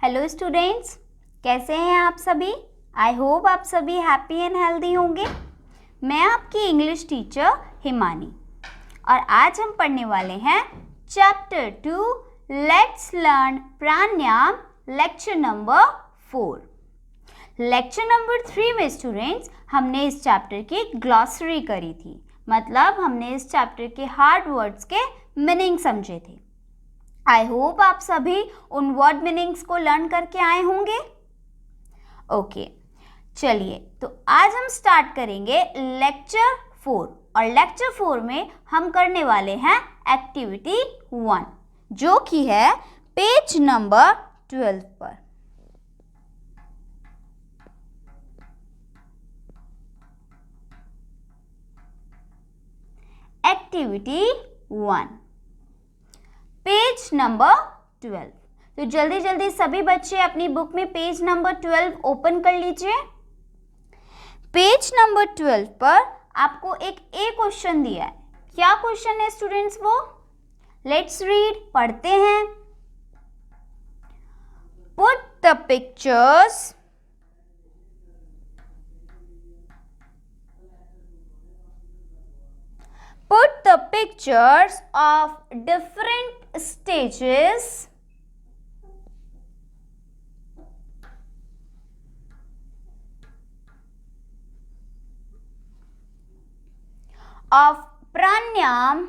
Hello students, कैसे हैं आप सभी। आई होप आप सभी हैप्पी एंड हेल्दी होंगे। मैं आपकी इंग्लिश टीचर हिमानी और आज हम पढ़ने वाले हैं chapter 2 let's learn pranayama lecture number 4। Lecture number 3 में स्टूडेंट्स हमने इस चैप्टर की ग्लॉसरी करी थी, मतलब हमने इस चैप्टर के हार्ड वर्ड्स के मीनिंग समझे थे। आई होप आप सभी उन वर्ड मीनिंग्स को लर्न करके आए होंगे। ओके, चलिए तो आज हम स्टार्ट करेंगे लेक्चर 4 और लेक्चर 4 में हम करने वाले हैं एक्टिविटी 1 जो कि है पेज नंबर 12 पर। Activity 1 page number 12। तो जल्दी जल्दी सभी बच्चे अपनी बुक में पेज नंबर 12 ओपन कर लीजिए। पेज नंबर 12 पर आपको एक ए क्वेश्चन दिया है। क्या क्वेश्चन है स्टूडेंट्स वो? लेट्स रीड, पढ़ते हैं। Put the pictures of different stages of pranayam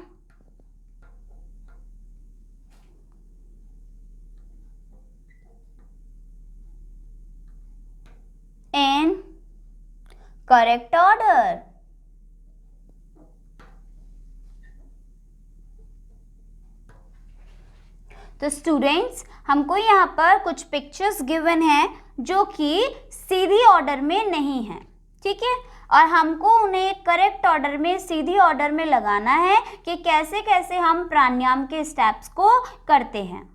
in correct order। तो स्टूडेंट्स हमको यहाँ पर कुछ पिक्चर्स गिवन हैं जो कि सीधी ऑर्डर में नहीं है, ठीक है, और हमको उन्हें करेक्ट ऑर्डर में सीधी ऑर्डर में लगाना है कि कैसे कैसे हम प्राणायाम के स्टेप्स को करते हैं।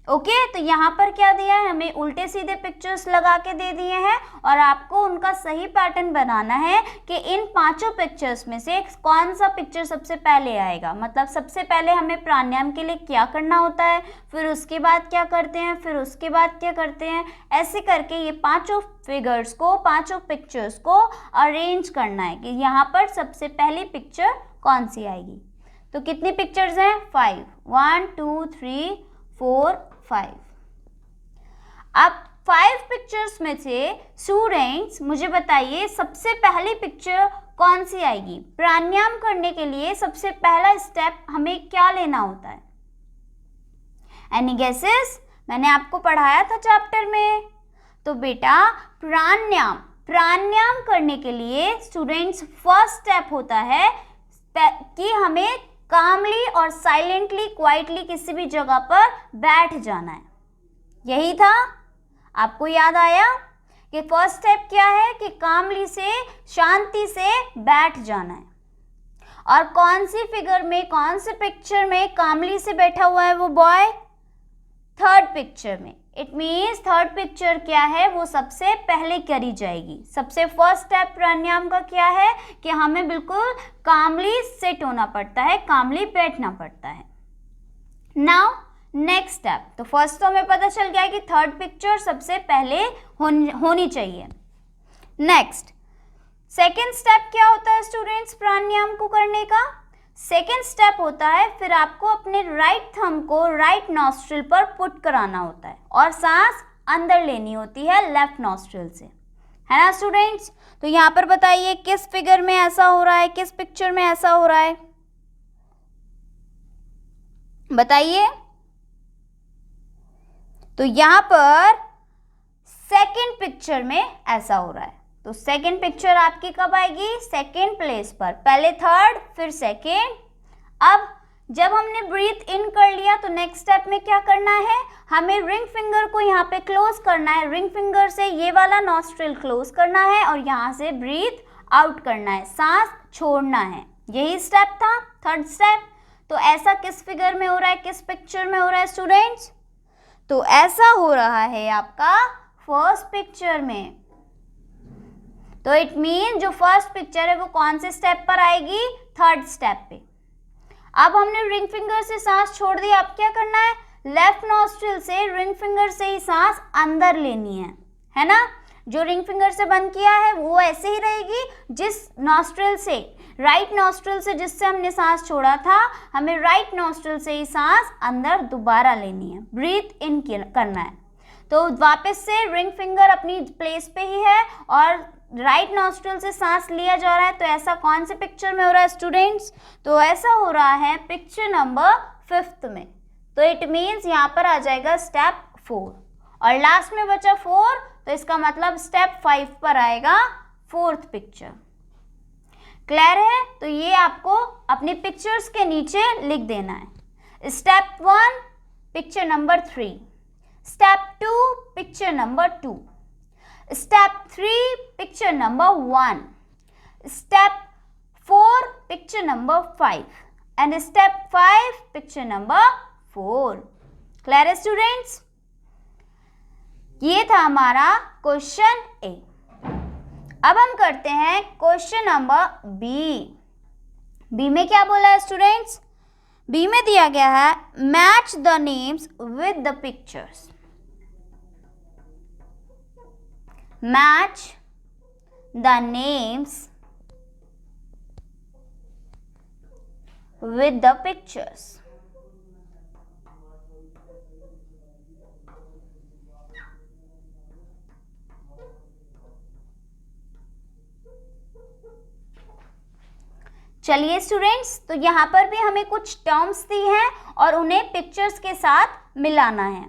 ओके, तो यहाँ पर क्या दिया है, हमें उल्टे सीधे पिक्चर्स लगा के दे दिए हैं और आपको उनका सही पैटर्न बनाना है कि इन पांचों पिक्चर्स में से कौन सा पिक्चर सबसे पहले आएगा। मतलब सबसे पहले हमें प्राणायाम के लिए क्या करना होता है, फिर उसके बाद क्या करते हैं, फिर उसके बाद क्या करते हैं, ऐसे करके ये पांचों फिगर्स को, पांचों पिक्चर्स को अरेंज करना है कि यहाँ पर सबसे पहली पिक्चर कौन सी आएगी। तो कितनी पिक्चर्स हैं? 5, 1 2 3 4 5। अब 5 पिक्चर्स में से स्टूडेंट्स मुझे बताइए सबसे पहली पिक्चर कौन सी आएगी। प्राणायाम करने के लिए सबसे पहला स्टेप हमें क्या लेना होता है? Any guesses? मैंने आपको पढ़ाया था चैप्टर में। तो बेटा प्राणायाम करने के लिए स्टूडेंट्स फर्स्ट स्टेप होता है कि हमें कामली और साइलेंटली, क्वाइटली किसी भी जगह पर बैठ जाना है। यही था, आपको याद आया कि फर्स्ट स्टेप क्या है कि कामली से, शांति से बैठ जाना है। और कौन सी फिगर में, कौन से पिक्चर में कामली से बैठा हुआ है वो बॉय? थर्ड पिक्चर में। इट मीन्स थर्ड पिक्चर क्या है, वो सबसे पहले करी जाएगी। सबसे फर्स्ट स्टेप प्राणायाम का क्या है कि हमें बिल्कुल कामली सिट होना पड़ता है, कामली बैठना पड़ता है। Now next step. तो फर्स्ट तो हमें पता चल गया कि थर्ड पिक्चर सबसे पहले होनी चाहिए। नेक्स्ट सेकेंड स्टेप क्या होता है स्टूडेंट्स प्राणायाम को करने का? सेकेंड स्टेप होता है फिर आपको अपने राइट थंब को राइट नॉस्ट्रिल पर पुट कराना होता है और सांस अंदर लेनी होती है लेफ्ट नॉस्ट्रिल से, है ना स्टूडेंट्स। तो यहाँ पर बताइए किस फिगर में ऐसा हो रहा है, किस पिक्चर में ऐसा हो रहा है, बताइए। तो यहाँ पर सेकेंड पिक्चर में ऐसा हो रहा है। तो सेकेंड पिक्चर आपकी कब आएगी? सेकेंड प्लेस पर। पहले थर्ड, फिर सेकेंड। अब जब हमने ब्रीथ इन कर लिया तो नेक्स्ट स्टेप में क्या करना है, हमें रिंग फिंगर को यहाँ पे क्लोज करना है। रिंग फिंगर से ये वाला नॉस्ट्रिल क्लोज करना है और यहाँ से ब्रीथ आउट करना है, सांस छोड़ना है। यही स्टेप था थर्ड स्टेप। तो ऐसा किस फिगर में हो रहा है, किस पिक्चर में हो रहा है स्टूडेंट्स? तो ऐसा हो रहा है आपका फर्स्ट पिक्चर में। तो इट मीन जो फर्स्ट पिक्चर है वो कौन से स्टेप पर आएगी? थर्ड स्टेप पे। अब हमने रिंग फिंगर से सांस छोड़ दी, अब क्या करना है? लेफ्ट नॉस्ट्रिल से रिंग फिंगर से ही सांस अंदर लेनी है ना। जो रिंग फिंगर से बंद किया है वो ऐसे ही रहेगी, जिस नॉस्ट्रिल से, राइट नॉस्ट्रिल से जिससे हमने सांस छोड़ा था, हमें राइट नॉस्ट्रिल से ही सांस अंदर दोबारा लेनी है, ब्रीथ इन करना है। तो वापस से रिंग फिंगर अपनी प्लेस पे ही है और राइट नॉस्ट्रिल से सांस लिया जा रहा है। तो ऐसा कौन से पिक्चर में हो रहा है स्टूडेंट्स? तो ऐसा हो रहा है पिक्चर नंबर 5 में। तो इट मीन्स यहाँ पर आ जाएगा स्टेप 4 और लास्ट में बचा 4, तो इसका मतलब स्टेप 5 पर आएगा 4th पिक्चर। क्लियर है? तो ये आपको अपने पिक्चर्स के नीचे लिख देना है। Step 1 picture number 3, step 2 picture number 2, step 3 picture number 1, step 4 picture number 5 and step 5 picture number 4। Clear है स्टूडेंट्स? ये था हमारा क्वेश्चन ए। अब हम करते हैं क्वेश्चन नंबर बी। बी में क्या बोला है स्टूडेंट्स? बी में दिया गया है match the names with the pictures. Match the names with the pictures। चलिए स्टूडेंट्स, तो यहाँ पर भी हमें कुछ टर्म्स दी हैं और उन्हें पिक्चर्स के साथ मिलाना है।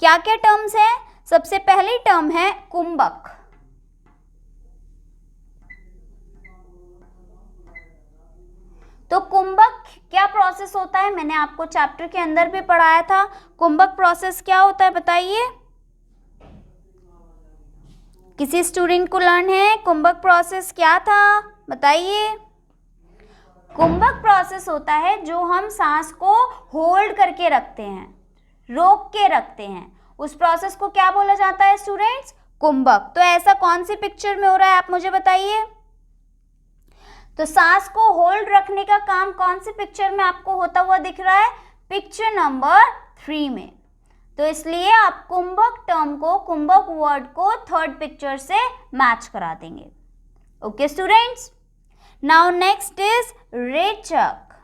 क्या क्या टर्म्स हैं? सबसे पहली टर्म है कुंभक। तो कुंभक क्या प्रोसेस होता है? मैंने आपको चैप्टर के अंदर भी पढ़ाया था। कुंभक प्रोसेस क्या होता है बताइए? किसी स्टूडेंट को लर्न है कुंभक प्रोसेस क्या था? बताइए। कुंभक प्रोसेस होता है जो हम सांस को होल्ड करके रखते हैं, रोक के रखते हैं, उस प्रोसेस को क्या बोला जाता है स्टूडेंट्स? कुंभक। तो ऐसा कौन सी पिक्चर में हो रहा है आप मुझे बताइए। तो सांस को होल्ड रखने का काम कौन सी पिक्चर में आपको होता हुआ दिख रहा है? पिक्चर नंबर 3 में। तो इसलिए आप कुंभक टर्म को, कुंभक वर्ड को 3rd पिक्चर से मैच करा देंगे। Okay students. Now next is rechak.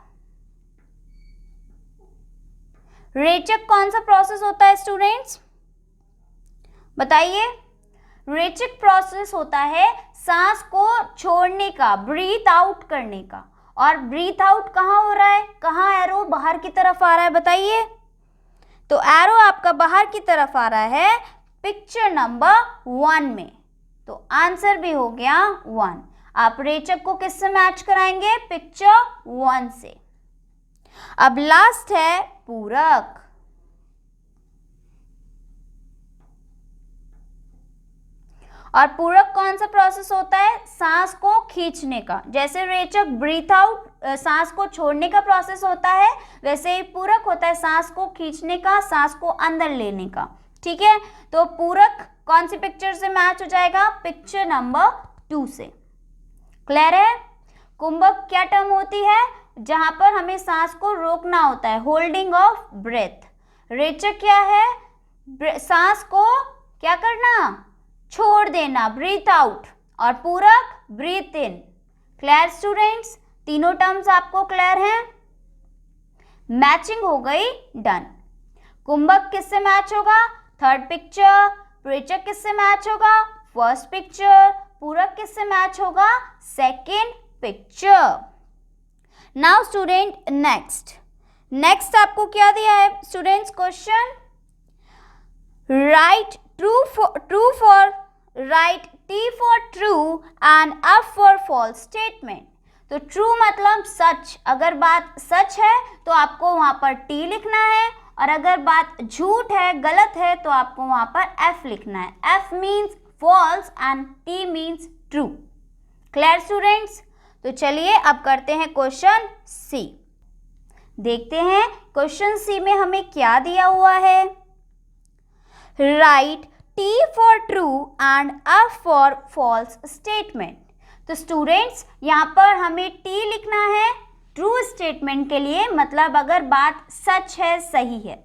रेचक कौन सा प्रोसेस होता है स्टूडेंट्स? बताइए। रेचक प्रोसेस होता है सांस को छोड़ने का, ब्रीथ आउट करने का। और ब्रीथ आउट कहाँ हो रहा है? कहाँ एरो बाहर की तरफ आ रहा है बताइए। तो एरो आपका बाहर की तरफ आ रहा है पिक्चर नंबर 1 में। तो आंसर भी हो गया 1। आप रेचक को किससे मैच कराएंगे? पिक्चर 1 से। अब लास्ट है पूरक। और पूरक कौन सा प्रोसेस होता है? सांस को खींचने का। जैसे रेचक ब्रीथ आउट सांस को छोड़ने का प्रोसेस होता है, वैसे ही पूरक होता है सांस को खींचने का, सांस को अंदर लेने का। ठीक है, तो पूरक कौन सी पिक्चर से मैच हो जाएगा? पिक्चर नंबर 2 से। क्लियर है? कुंभक क्या टर्म होती है? जहां पर हमें सांस को रोकना होता है, होल्डिंग ऑफ ब्रेथ। रेचक क्या है? सांस को क्या करना? छोड़ देना, ब्रीथ आउट। और पूरक ब्रीथ इन। Clear students? तीनों टर्म्स आपको क्लियर हैं? मैचिंग हो गई, डन। कुंभक किससे मैच होगा? 3rd picture. रेचक किससे मैच होगा? 1st picture. पूरक किससे मैच होगा? 2nd picture. Now student next आपको क्या दिया है students? Question right write T for true and F for false statement। तो true मतलब सच। अगर बात सच है तो आपको वहां पर T लिखना है, और अगर बात झूठ है, गलत है, तो आपको वहां पर F लिखना है। F means false and T means true। Clear students? तो चलिए अब करते हैं क्वेश्चन सी। देखते हैं क्वेश्चन सी में हमें क्या दिया हुआ है। Right T for true and F for false statement। तो स्टूडेंट्स यहाँ पर हमें T लिखना है ट्रू स्टेटमेंट के लिए, मतलब अगर बात सच है, सही है।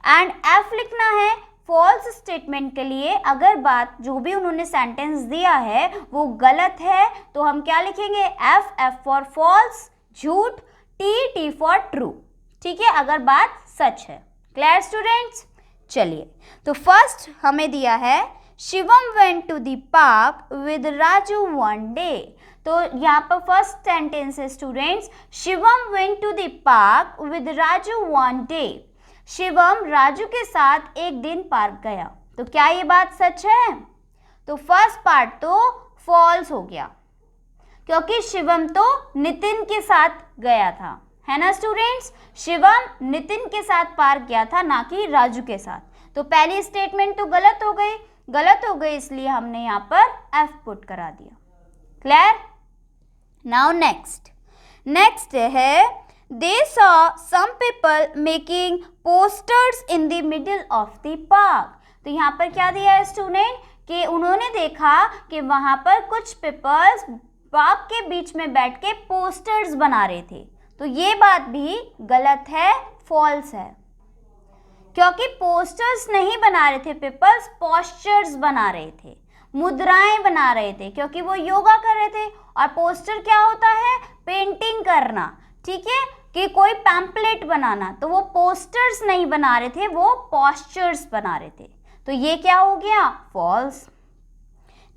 एंड एफ लिखना है फॉल्स स्टेटमेंट के लिए। अगर बात जो भी उन्होंने सेंटेंस दिया है वो गलत है तो हम क्या लिखेंगे, एफ, एफ फॉर फॉल्स, झूठ, टी, टी फॉर ट्रू। ठीक है, अगर बात सच है। Clear students? चलिए, तो फर्स्ट हमें दिया है Shivam went to the park with Raju one day. तो यहाँ पर फर्स्ट सेंटेंस है students, Shivam went to the park with Raju one day. Shivam Raju के साथ एक दिन पार्क गया। तो क्या ये बात सच है? तो फर्स्ट पार्ट तो फॉल्स हो गया, क्योंकि शिवम तो नितिन के साथ गया था, है ना स्टूडेंट्स। शिवम नितिन के साथ पार्क गया था, ना कि राजू के साथ। तो पहली स्टेटमेंट तो गलत हो गई, इसलिए हमने यहाँ पर एफ पुट करा दिया। क्लियर? नाउ नेक्स्ट है they saw some people making posters in the middle of the park। तो यहाँ पर क्या दिया है स्टूडेंट कि उन्होंने देखा कि वहाँ पर कुछ पीपल्स पार्क के बीच में बैठ के पोस्टर्स बना रहे थे। तो ये बात भी गलत है, फॉल्स है, क्योंकि पोस्टर्स नहीं बना रहे थे पीपल्स, पोस्चर्स बना रहे थे, मुद्राएं बना रहे थे, क्योंकि वो योगा कर रहे थे। और पोस्टर क्या होता है? पेंटिंग करना, ठीक है, कि कोई पैम्पलेट बनाना। तो वो पोस्टर्स नहीं बना रहे थे, वो पोस्चर्स बना रहे थे। तो ये क्या हो गया? फॉल्स।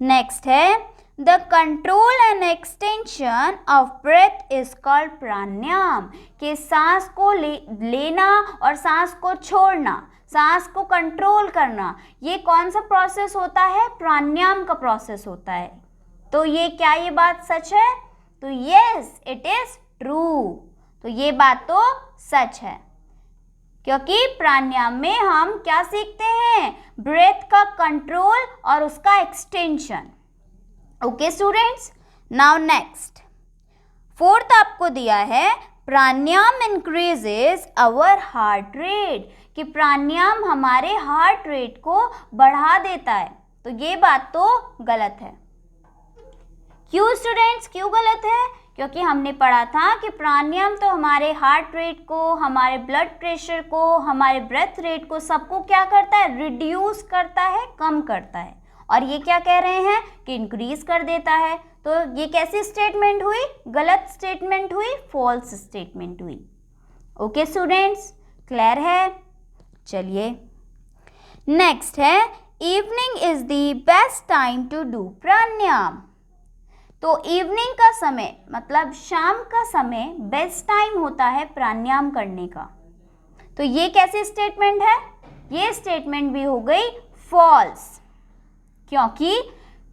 नेक्स्ट है the control and extension of breath is called pranayama. कि सांस को लेना और सांस को छोड़ना, सांस को कंट्रोल करना, ये कौन सा प्रोसेस होता है? प्राणायाम का प्रोसेस होता है। तो ये क्या ये बात सच है? तो यस, इट इज ट्रू। तो ये बात तो सच है, क्योंकि प्राणायाम में हम क्या सीखते हैं? ब्रेथ का कंट्रोल और उसका extension. Okay students, now next fourth आपको दिया है प्राणायाम इंक्रीजेस आवर हार्ट रेट। कि प्राणायाम हमारे हार्ट रेट को बढ़ा देता है। तो ये बात तो गलत है। क्यों स्टूडेंट्स, क्यों गलत है? क्योंकि हमने पढ़ा था कि प्राणायाम तो हमारे हार्ट रेट को, हमारे ब्लड प्रेशर को, हमारे ब्रेथ रेट को, सबको क्या करता है? रिड्यूस करता है, कम करता है। और ये क्या कह रहे हैं कि इंक्रीज कर देता है। तो ये कैसी स्टेटमेंट हुई? गलत स्टेटमेंट हुई, फॉल्स स्टेटमेंट हुई। ओके स्टूडेंट्स, क्लियर है? चलिए, नेक्स्ट है evening is the best time to do pranayama. तो इवनिंग का समय मतलब शाम का समय बेस्ट टाइम होता है प्राणायाम करने का। तो ये कैसी स्टेटमेंट है? ये स्टेटमेंट भी हो गई फॉल्स, क्योंकि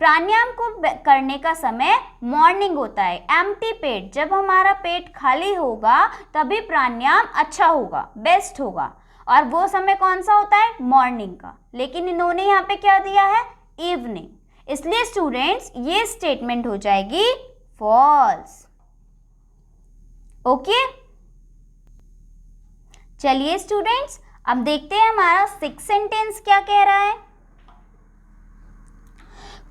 प्राणायाम को करने का समय मॉर्निंग होता है, एम्प्टी पेट। जब हमारा पेट खाली होगा तभी प्राणायाम अच्छा होगा, बेस्ट होगा। और वो समय कौन सा होता है? मॉर्निंग का। लेकिन इन्होंने यहाँ पे क्या दिया है? इवनिंग। इसलिए स्टूडेंट्स ये स्टेटमेंट हो जाएगी फॉल्स। ओके, चलिए स्टूडेंट्स, अब देखते हैं हमारा सिक्स्थ सेंटेंस क्या कह रहा है।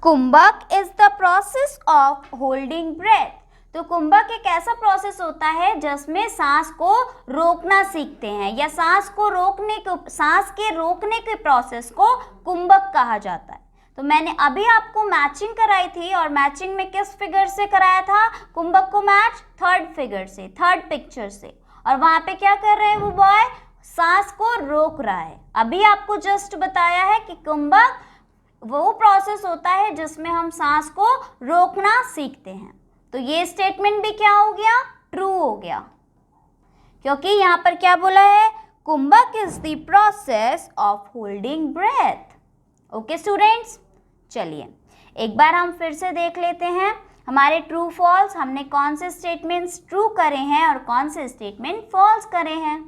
Kumbhak is the process of holding breath. तो कुंभक एक ऐसा प्रोसेस होता है जिसमें सांस को रोकना सीखते हैं, या सांस के रोकने के प्रोसेस को कुंभक कहा जाता है। तो मैंने अभी आपको मैचिंग कराई थी, और मैचिंग में किस फिगर से कराया था? कुंभक को मैच थर्ड फिगर से, थर्ड पिक्चर से। और वहां पे क्या कर रहे हैं वो बॉय? सांस को रोक रहा है। अभी आपको जस्ट बताया है कि कुंभक वो प्रोसेस होता है जिसमें हम सांस को रोकना सीखते हैं। तो ये स्टेटमेंट भी क्या हो गया? ट्रू हो गया, क्योंकि यहाँ पर क्या बोला है? Kumbhak is the process of holding breath. Okay students, चलिए एक बार हम फिर से देख लेते हैं हमारे ट्रू फॉल्स, हमने कौन से स्टेटमेंट्स ट्रू करे हैं और कौन से स्टेटमेंट फॉल्स करे हैं।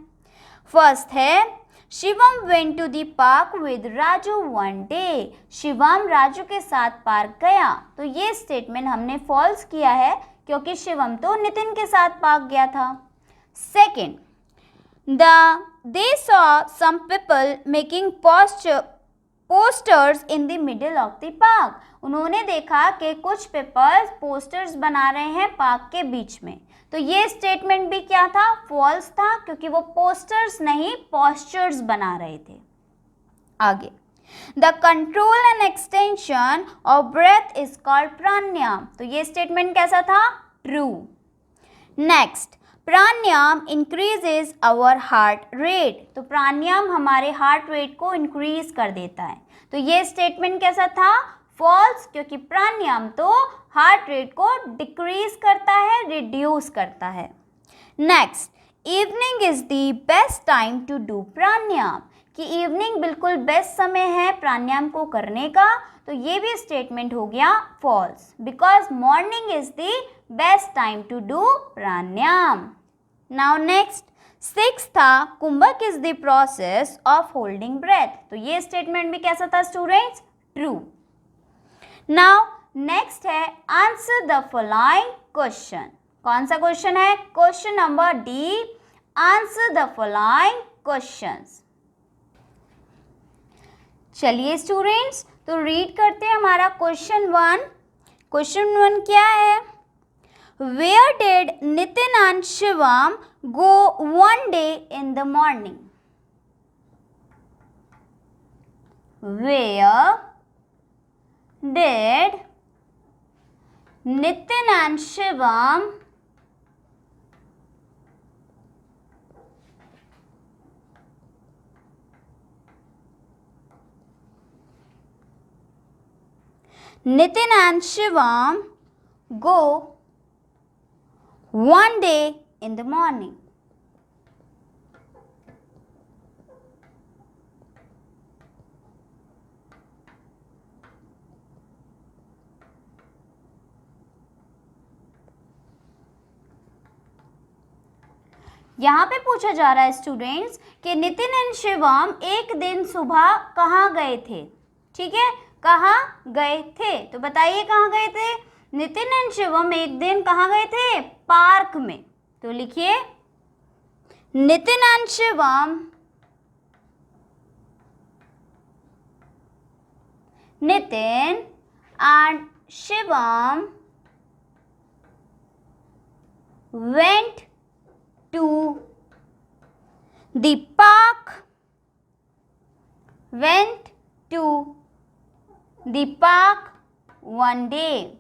फर्स्ट है Shivam went to the park with Raju one day. Shivam Raju के साथ पार्क गया। तो ये स्टेटमेंट हमने फॉल्स किया है, क्योंकि शिवम तो नितिन के साथ पार्क गया था। Second, they saw some people making posters in the middle of the park. उन्होंने देखा कि कुछ पीपल्स पोस्टर्स बना रहे हैं पार्क के बीच में। तो ये स्टेटमेंट भी क्या था, फॉल्स था, क्योंकि वो पोस्टर्स नहीं पोस्चर्स बना रहे थे। आगे, the control and extension of breath is called pranayama. तो ये स्टेटमेंट कैसा था, true. Next, pranayama increases our heart rate. तो प्राणायाम हमारे हार्ट रेट को इंक्रीज कर देता है। तो ये स्टेटमेंट कैसा था, फॉल्स, क्योंकि प्राणायाम तो हार्ट रेट को डिक्रीज करता है, रिड्यूस करता है। Next, evening is the best time to do pranayama, कि इवनिंग बिल्कुल बेस्ट समय है प्राणायाम को करने का। तो ये भी स्टेटमेंट हो गया false, because morning is the best time to do pranayama. Now next, six था, kumbhak is the process of holding breath. तो ये स्टेटमेंट भी कैसा था स्टूडेंट्स, ट्रू। नाउ नेक्स्ट है, आंसर द फॉलोइंग क्वेश्चन। कौन सा क्वेश्चन है, question number D, answer the following questions. चलिए स्टूडेंट्स, तो रीड करते हैं हमारा क्वेश्चन वन। क्वेश्चन वन क्या है, where did Nitin and Shivam go one day in the morning. Where did Nitin and Shivam Nitin and Shivam go one day in the morning. यहाँ पे पूछा जा रहा है स्टूडेंट्स कि नितिन एंड शिवम एक दिन सुबह कहाँ गए थे। ठीक है, कहाँ गए थे, तो बताइए कहाँ गए थे। नितिन एंड शिवम एक दिन कहाँ गए थे, पार्क में। तो लिखिए, Nitin and Shivam went to the park, one day.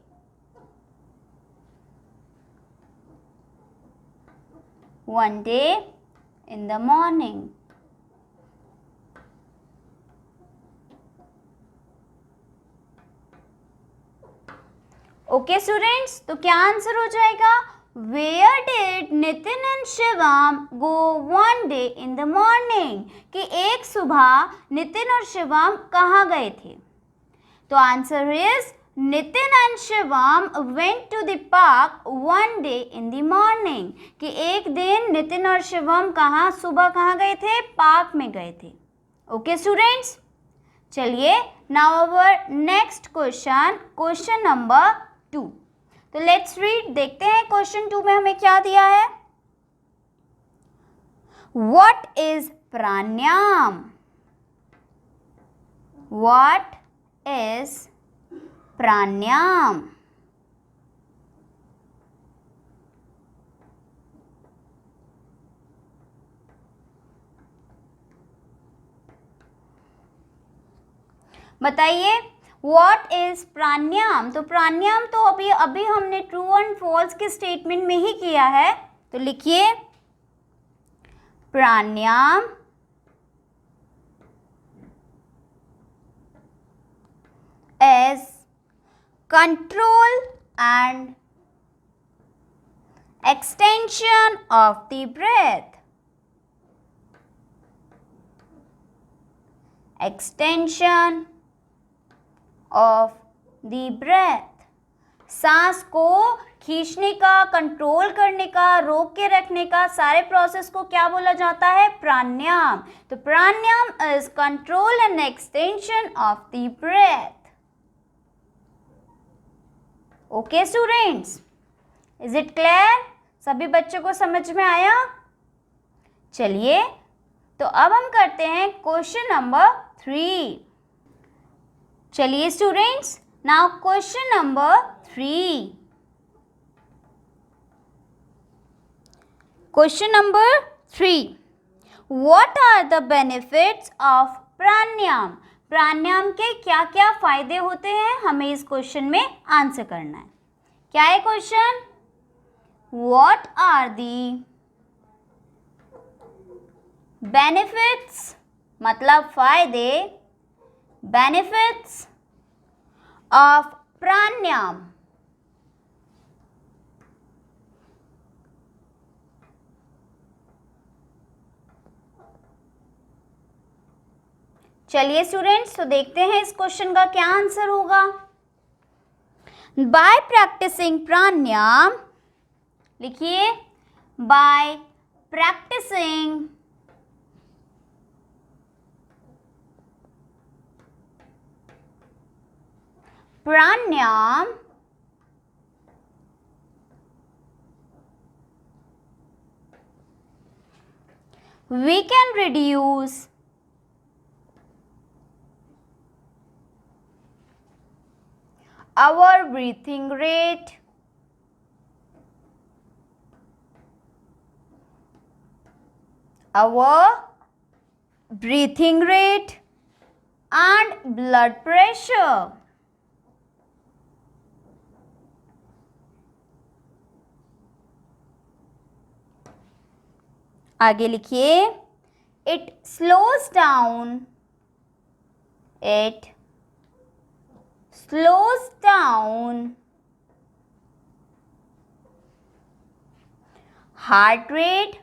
One day in the morning. Okay students, तो क्या आंसर हो जाएगा, Where did Nitin and Shivam go one day in the morning? कि एक सुबह नितिन और शिवम कहाँ गए थे। तो answer is Nitin and Shivam went to the park one day in the morning, कि एक दिन नितिन और शिवम कहाँ सुबह कहाँ गए थे, पार्क में गए थे। ओके स्टूडेंट्स, चलिए now our next question, question number 2। तो लेट्स रीड, देखते हैं क्वेश्चन 2 में हमें क्या दिया है। What is pranayama? What is pranayama? बताइए, व्हाट इज प्राणायाम? तो प्राणायाम तो अभी हमने ट्रू एंड फॉल्स के स्टेटमेंट में ही किया है। तो लिखिए, pranayama is control and extension of the breath. Extension of the breath, सांस को खींचने का, कंट्रोल करने का, रोक के रखने का, सारे प्रोसेस को क्या बोला जाता है, प्राणायाम। तो pranayama is control and extension of the breath. Okay students, is it clear? सभी बच्चों को समझ में आया? चलिए, तो अब हम करते हैं क्वेश्चन नंबर 3। चलिए students, now question number 3. Question number 3. What are the benefits of प्राणायाम? प्राणायाम के क्या क्या फायदे होते हैं, हमें इस क्वेश्चन में आंसर करना है. क्या है question? What are the benefits मतलब फायदे, benefits of प्राणायाम. चलिए स्टूडेंट्स, तो देखते हैं इस क्वेश्चन का क्या आंसर होगा. बाय प्रैक्टिसिंग प्राणायाम, लिखिए, by practising pranayama we can reduce our breathing rate, and blood pressure. आगे लिखिए, it slows down heart rate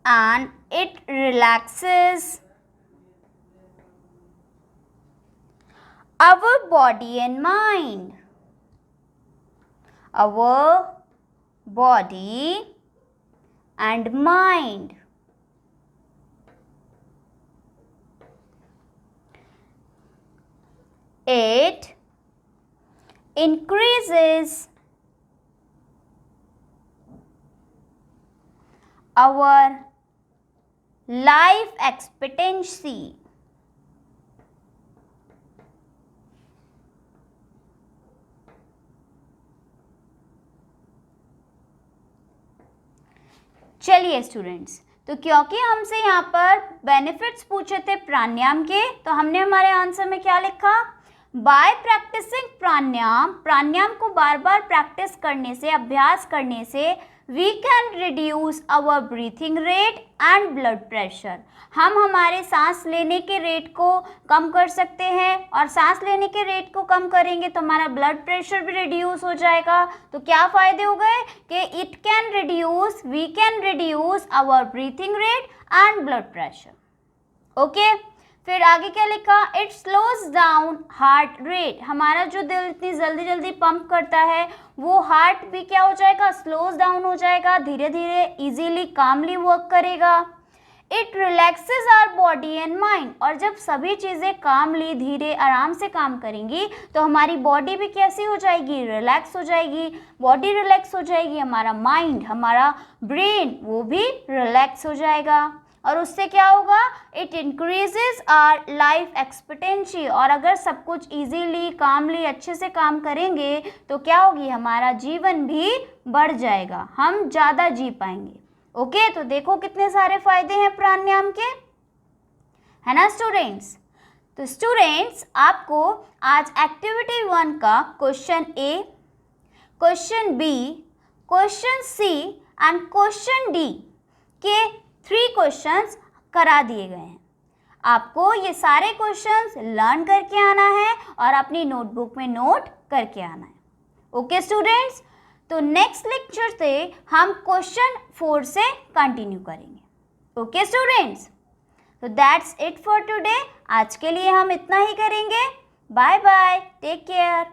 and it relaxes our body and mind. It increases our life expectancy. चलिए students, तो क्योंकि हमसे यहाँ पर benefits पूछे थे प्राणायाम के, तो हमने हमारे आंसर में क्या लिखा? बाय प्रैक्टिसिंग प्राणायाम को बार बार प्रैक्टिस करने से, अभ्यास करने से we can reduce our breathing rate and blood pressure. हम हमारे सांस लेने के रेट को कम कर सकते हैं, और सांस लेने के रेट को कम करेंगे तो हमारा ब्लड प्रेशर भी रिड्यूस हो जाएगा. तो क्या फ़ायदे हो गए कि we can reduce our breathing rate and blood pressure. Okay, फिर आगे क्या लिखा? It slows down heart rate. हमारा जो दिल इतनी जल्दी जल्दी पंप करता है, वो हार्ट भी क्या हो जाएगा? स्लोज डाउन हो जाएगा, धीरे धीरे इजीली कामली वर्क करेगा. It relaxes our body and mind. और जब सभी चीज़ें कामली, धीरे, आराम से काम करेंगी तो हमारी बॉडी भी कैसी हो जाएगी? रिलैक्स हो जाएगी. बॉडी रिलैक्स हो जाएगी, हमारा माइंड, हमारा ब्रेन, वो भी रिलैक्स हो जाएगा. और उससे क्या होगा? It increases our life expectancy. और अगर सब कुछ इजीली, कामली, अच्छे से काम करेंगे तो क्या होगी? हमारा जीवन भी बढ़ जाएगा, हम ज़्यादा जी पाएंगे. ओके, तो देखो कितने सारे फायदे हैं प्राणायाम के, है ना स्टूडेंट्स? तो स्टूडेंट्स, आपको आज एक्टिविटी 1 का question A, question B, question C and question D के 3 क्वेश्चंस करा दिए गए हैं. आपको ये सारे क्वेश्चंस लर्न करके आना है और अपनी नोटबुक में नोट करके आना है. ओके स्टूडेंट्स, तो नेक्स्ट लेक्चर से हम क्वेश्चन 4 से कंटिन्यू करेंगे. ओके स्टूडेंट्स, तो दैट्स इट फॉर टुडे. आज के लिए हम इतना ही करेंगे. Bye bye, take care.